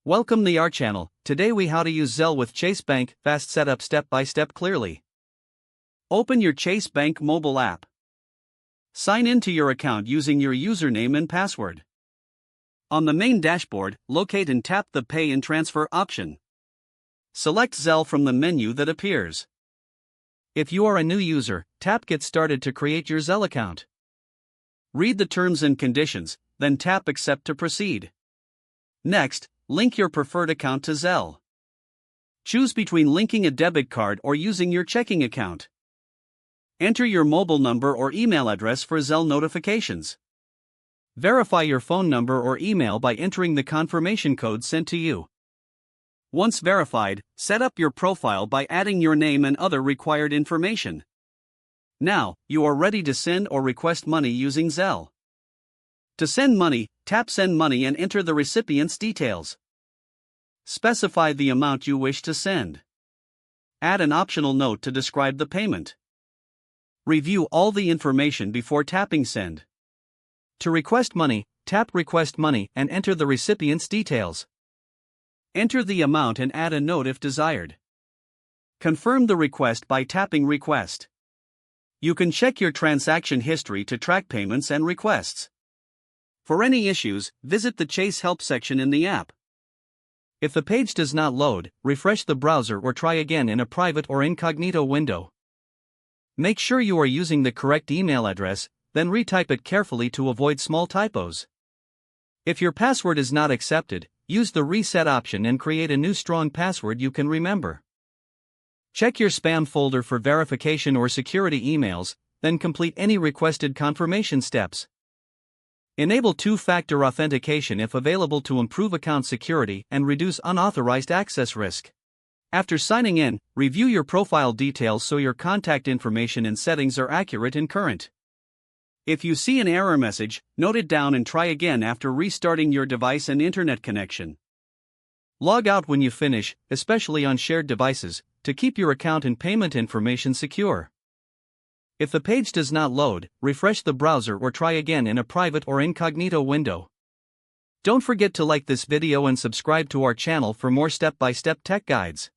Welcome to our channel. Today we how to use Zelle with Chase Bank, fast setup step by step clearly. Open your Chase Bank mobile app. Sign in to your account using your username and password. On the main dashboard, locate and tap the Pay and Transfer option. Select Zelle from the menu that appears. If you are a new user, tap Get Started to create your Zelle account. Read the terms and conditions, then tap Accept to proceed. Next, link your preferred account to Zelle. Choose between linking a debit card or using your checking account. Enter your mobile number or email address for Zelle notifications. Verify your phone number or email by entering the confirmation code sent to you. Once verified, set up your profile by adding your name and other required information. Now, you are ready to send or request money using Zelle. To send money, tap Send Money and enter the recipient's details. Specify the amount you wish to send. Add an optional note to describe the payment. Review all the information before tapping Send. To request money, tap Request Money and enter the recipient's details. Enter the amount and add a note if desired. Confirm the request by tapping Request. You can check your transaction history to track payments and requests. For any issues, visit the Chase Help section in the app. If the page does not load, refresh the browser or try again in a private or incognito window. Make sure you are using the correct email address, then retype it carefully to avoid small typos. If your password is not accepted, use the Reset option and create a new strong password you can remember. Check your spam folder for verification or security emails, then complete any requested confirmation steps. Enable two-factor authentication if available to improve account security and reduce unauthorized access risk. After signing in, review your profile details so your contact information and settings are accurate and current. If you see an error message, note it down and try again after restarting your device and internet connection. Log out when you finish, especially on shared devices, to keep your account and payment information secure. If the page does not load, refresh the browser or try again in a private or incognito window. Don't forget to like this video and subscribe to our channel for more step-by-step tech guides.